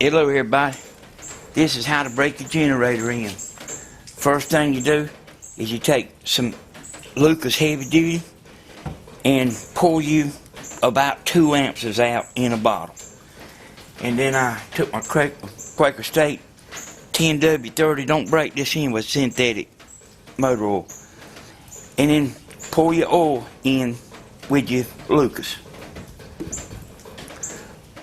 Hello everybody, this is how to break your generator in. First thing you do is you take some Lucas heavy duty and pour you about 2 ounces out in a bottle. And then I took my Quaker State 10W30, don't break this in with synthetic motor oil. And then pour your oil in with your Lucas.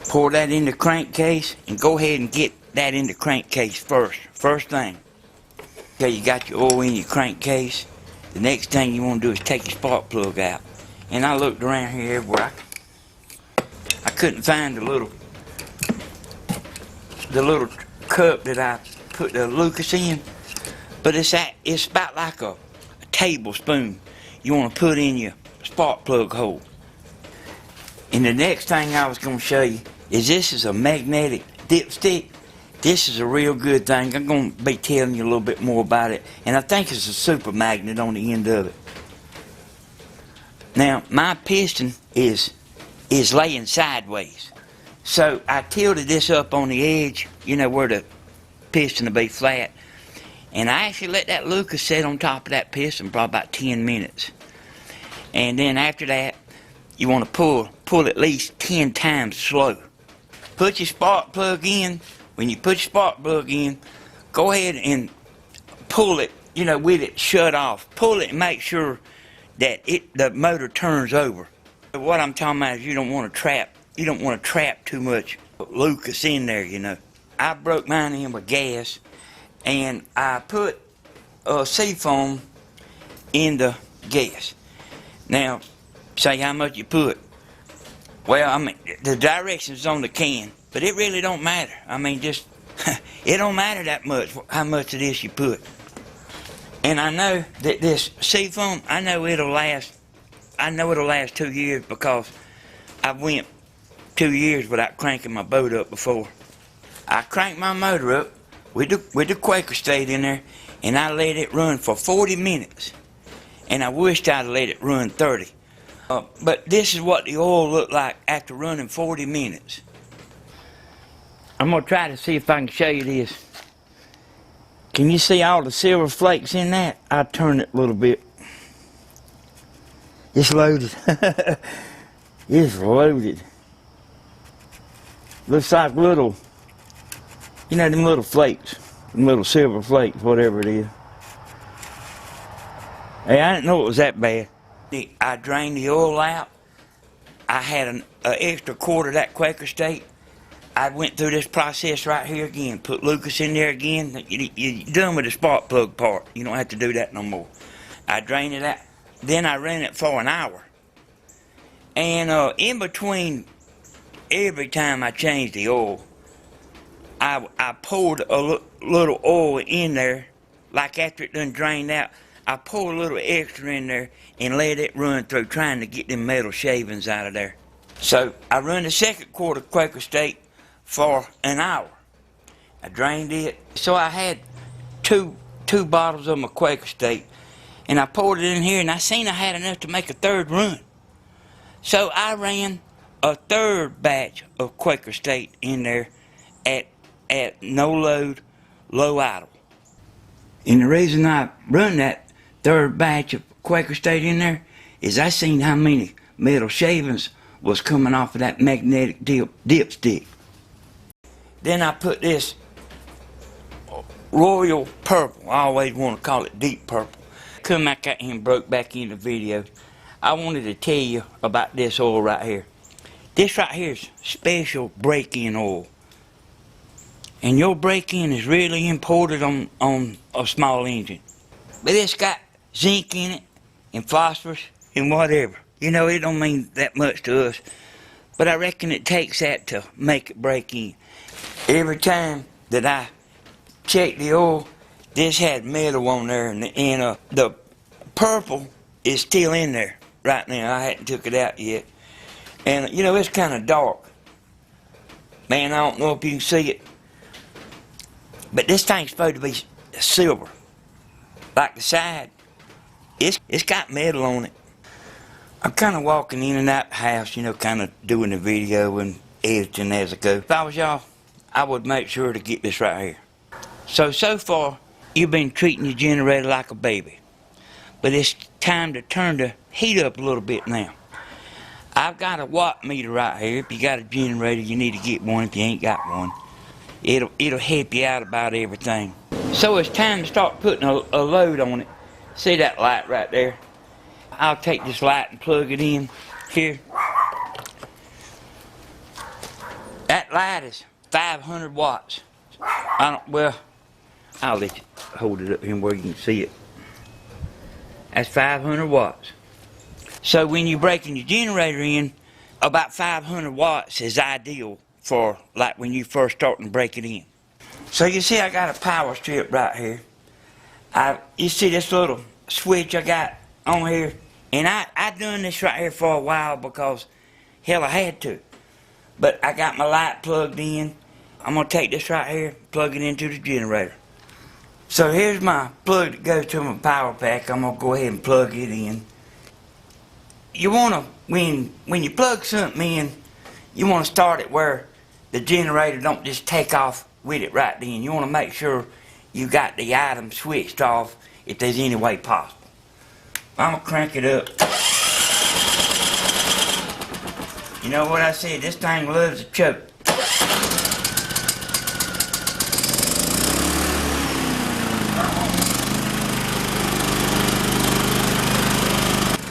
Pour that in the crankcase and go ahead and get that in the crankcase first thing. Okay, you got your oil in your crankcase. The next thing you want to do is take your spark plug out. And I looked around here everywhere. I couldn't find the little cup that I put the Lucas in, but it's about like a tablespoon you want to put in your spark plug hole. And the next thing I was going to show you is this is a magnetic dipstick. This is a real good thing. I'm going to be telling you a little bit more about it. And I think it's a super magnet on the end of it. Now, my piston is laying sideways. So I tilted this up on the edge, you know, where the piston will be flat. And I actually let that Lucas sit on top of that piston for about 10 minutes. And then after that, you want to pull at least 10 times slow. Put your spark plug in. When you put your spark plug in, go ahead and pull it, you know, with it shut off. Pull it and make sure that the motor turns over. What I'm talking about is you don't want to trap too much Lucas in there, you know. I broke mine in with gas, and I put seafoam in the gas. Now, say how much you put. Well, I mean, the directions on the can, but it really don't matter. I mean, just, it don't matter that much, how much of this you put. And I know that this seafoam, I know it'll last 2 years because I went 2 years without cranking my boat up before. I cranked my motor up with the Quaker State in there, and I let it run for 40 minutes. And I wished I'd let it run 30. But this is what the oil looked like after running 40 minutes. I'm going to try to see if I can show you this. Can you see all the silver flakes in that? I turned it a little bit. It's loaded. It's loaded. Looks like little, you know, them little flakes, them little silver flakes, whatever it is. Hey, I didn't know it was that bad. I drained the oil out. I had an extra quart of that Quaker State. I went through this process right here again. Put Lucas in there again. You're done with the spark plug part. You don't have to do that no more. I drained it out. Then I ran it for an hour. And in between every time I changed the oil, I poured a little oil in there. Like after it done drained out, I poured a little extra in there and let it run through, trying to get them metal shavings out of there. So I run the second quart of Quaker State for an hour. I drained it. So I had two bottles of my Quaker State, and I poured it in here, and I seen I had enough to make a third run. So I ran a third batch of Quaker State in there at no load, low idle. And the reason I run that third batch of Quaker State in there is I seen how many metal shavings was coming off of that magnetic dipstick. Then I put this royal purple. I always want to call it deep purple. Come back out here and broke back in the video. I wanted to tell you about this oil right here. This right here is special break-in oil. And your break-in is really important on a small engine. But it's got zinc in it and phosphorus and whatever. You know, it don't mean that much to us, but I reckon it takes that to make it break in. Every time that I checked the oil, this had metal on there, and the purple is still in there right now. I hadn't took it out yet. And you know, it's kind of dark. Man, I don't know if you can see it, but this thing's supposed to be silver. Like the side, it's got metal on it. I'm kind of walking in and out the house, you know, kind of doing the video and editing as I go. If I was y'all, I would make sure to get this right here. So far, you've been treating your generator like a baby. But it's time to turn the heat up a little bit now. I've got a watt meter right here. If you got a generator, you need to get one. If you ain't got one, it'll help you out about everything. So it's time to start putting a load on it. See that light right there? I'll take this light and plug it in here. That light is 500 watts. Well, I'll let you hold it up here where you can see it. That's 500 watts. So when you're breaking your generator in, about 500 watts is ideal for like when you first starting to break it in. So you see I got a power strip right here. You see this little switch I got on here? And I done this right here for a while because, hell, I had to. But I got my light plugged in. I'm going to take this right here, plug it into the generator. So here's my plug that goes to my power pack. I'm going to go ahead and plug it in. You want to, when you plug something in, you want to start it where the generator don't just take off with it right then. You want to make sure you got the item switched off if there's any way possible. I'm going to crank it up. You know what I said, this thing loves to choke.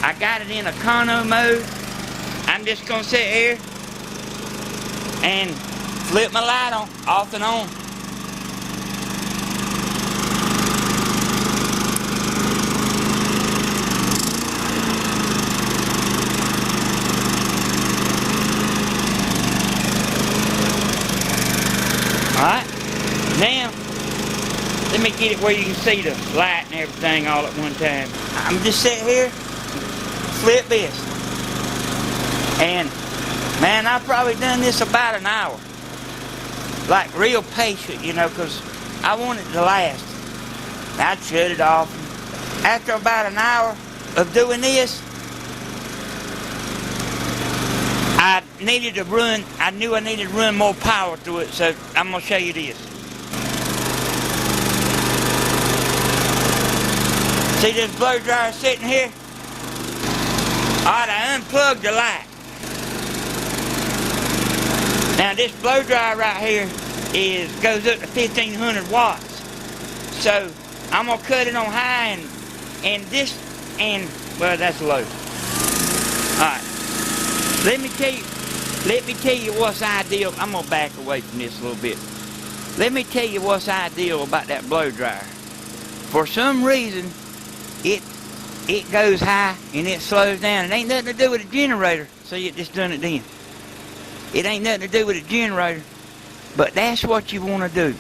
I got it in econo mode. I'm just going to sit here and flip my light on, off and on. Alright, now let me get it where you can see the light and everything all at one time. I'm just sitting here, flip this. And man, I've probably done this about an hour. Like real patient, you know, because I want it to last. I'd shut it off. After about an hour of doing this, I knew I needed to run more power through it, so I'm going to show you this. See this blow dryer sitting here? Alright, I unplugged the light. Now this blow dryer right here goes up to 1500 watts. So I'm going to cut it on high well, that's low. Alright. Let me tell you what's ideal. I'm going to back away from this a little bit. Let me tell you what's ideal about that blow dryer. For some reason, it goes high and it slows down. It ain't nothing to do with a generator, so you just done it then. It ain't nothing to do with a generator, but that's what you want to do.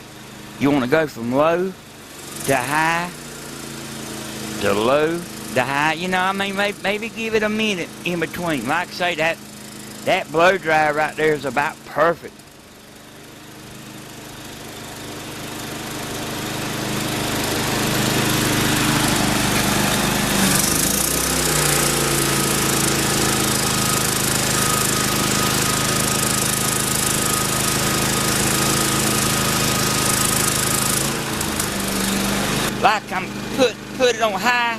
You want to go from low to high to low to high. You know, I mean, maybe give it a minute in between. Like I say, that blow dryer right there is about perfect. Like I'm put it on high.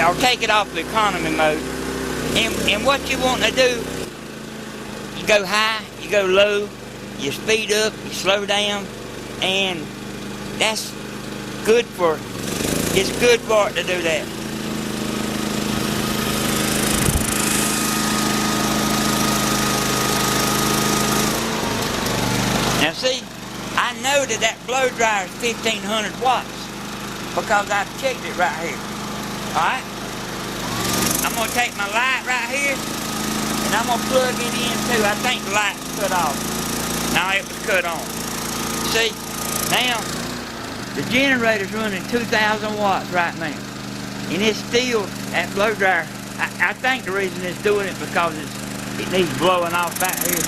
I'll take it off the economy mode. And what you want to do, you go high, you go low, you speed up, you slow down, and it's good for it to do that. Now see, I know that blow dryer is 1500 watts because I've checked it right here. Alright? I'm going to take my light right here and I'm going to plug it in too. I think the light's cut off. No, it was cut on. See, now the generator's running 2,000 watts right now. And it's still, that blow dryer, I think the reason it's doing it because it needs blowing off back here.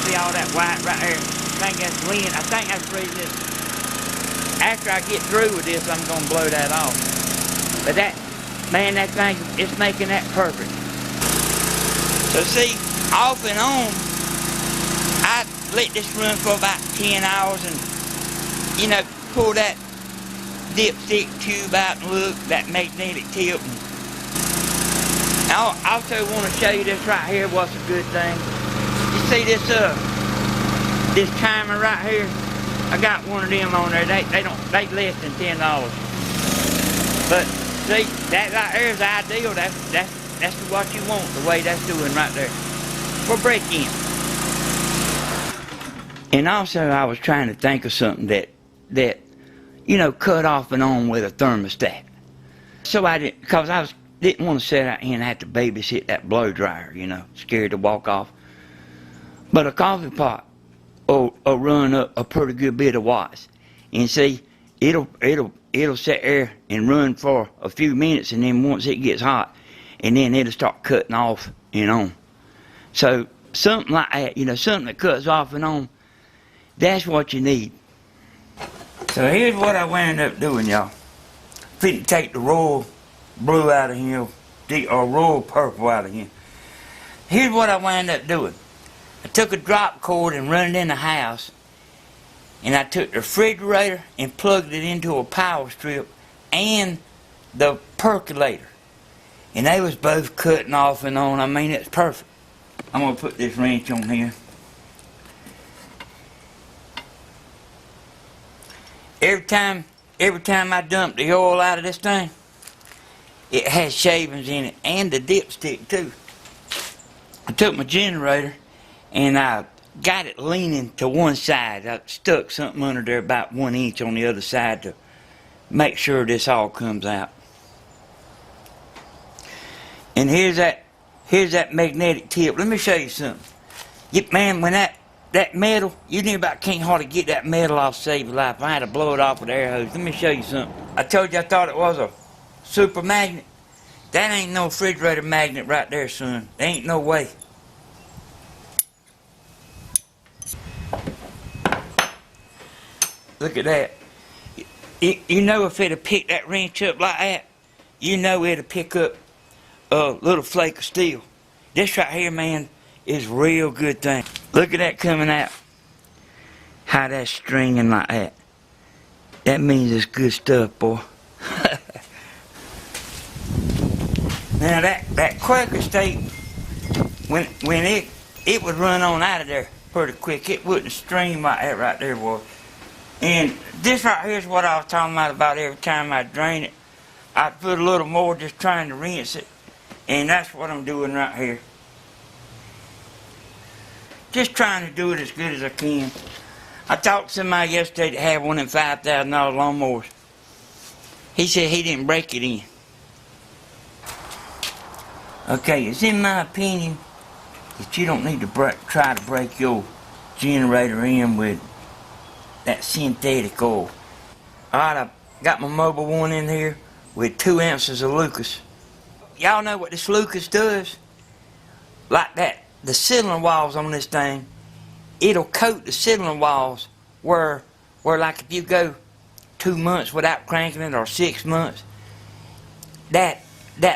See all that white right here? I think that's wind. I think that's the reason after I get through with this, I'm going to blow that off. But that thing, it's making that perfect. So see, off and on, I let this run for about 10 hours and, you know, pull that dipstick tube out and look, that magnetic tip. I also want to show you this right here, what's a good thing. You see this timer right here? I got one of them on there. They less than $10. But see, that right there is ideal. That's what you want, the way that's doing right there. For break-in. And also I was trying to think of something that you know, cut off and on with a thermostat. So I didn't, because didn't want to sit out here and have to babysit that blow dryer, you know, scared to walk off. But a coffee pot will run up a pretty good bit of watts. And see, it'll sit there and run for a few minutes, and then once it gets hot, and then it'll start cutting off and on. So something like that, you know, something that cuts off and on, that's what you need. So here's what I wound up doing, y'all. Fitting to take the royal blue out of here, or royal purple out of here. Here's what I wound up doing. I took a drop cord and run it in the house, and I took the refrigerator and plugged it into a power strip and the percolator. And they was both cutting off and on. I mean, it's perfect. I'm gonna put this wrench on here. Every time I dump the oil out of this thing, it has shavings in it, and the dipstick too. I took my generator and I got it leaning to one side. I stuck something under there about 1 inch on the other side to make sure this all comes out. And here's that magnetic tip. Let me show you something. Man, when that metal, you near about can't hardly get that metal off to save your life. I had to blow it off with an air hose. Let me show you something. I told you I thought it was a super magnet. That ain't no refrigerator magnet right there, son. There ain't no way. Look at that. You know, if it'd pick that wrench up like that, you know it'll pick up a little flake of steel. This right here, man, is a real good thing. Look at that coming out. How that's stringing like that. That means it's good stuff, boy. Now that Quaker State, when it would run on out of there pretty quick. It wouldn't stream like that right there, boy. And this right here is what I was talking about every time I drain it. I'd put a little more just trying to rinse it. And that's what I'm doing right here. Just trying to do it as good as I can. I talked to somebody yesterday that had one of them $5,000 lawnmowers. He said he didn't break it in. Okay, it's in my opinion that you don't need to try to break your generator in with that synthetic oil. Alright, I got my mobile one in here with 2 ounces of Lucas. Y'all know what this Lucas does? Like that, the cylinder walls on this thing, it'll coat the cylinder walls where like if you go 2 months without cranking it or 6 months, that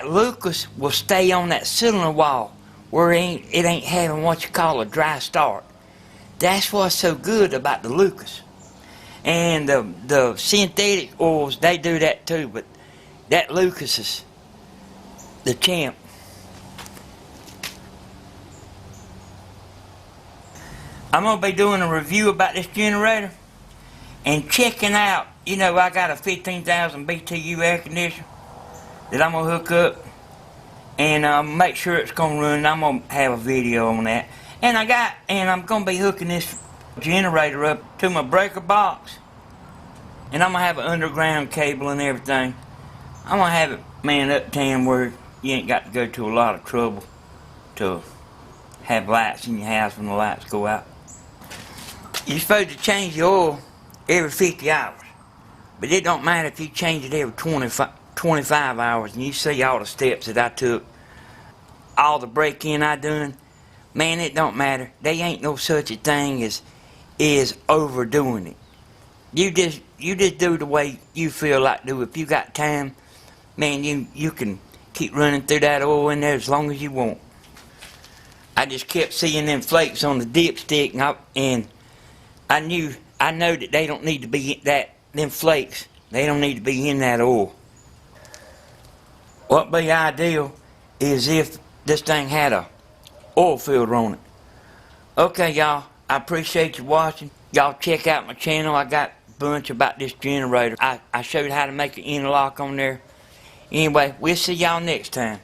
Lucas will stay on that cylinder wall where it ain't having what you call a dry start. That's what's so good about the Lucas. And the synthetic oils, they do that too, but that Lucas is the champ. I'm going to be doing a review about this generator and checking out, you know, I got a 15,000 BTU air conditioner that I'm going to hook up and make sure it's going to run. I'm going to have a video on that. And I'm going to be hooking this generator up to my breaker box. And I'm going to have an underground cable and everything. I'm going to have it, man, uptown where you ain't got to go to a lot of trouble to have lights in your house when the lights go out. You're supposed to change the oil every 50 hours. But it don't matter if you change it every 25 hours. And you see all the steps that I took, all the break-in I done. Man, it don't matter. There ain't no such a thing as overdoing it. You just do the way you feel like do. If you got time, man, you can keep running through that oil in there as long as you want. I just kept seeing them flakes on the dipstick, and I know that they don't need to be them flakes, they don't need to be in that oil. What'd be ideal is if this thing had a oil filter on it. Okay, y'all, I appreciate you watching. Y'all check out my channel. I got a bunch about this generator. I showed how to make an interlock on there. Anyway, we'll see y'all next time.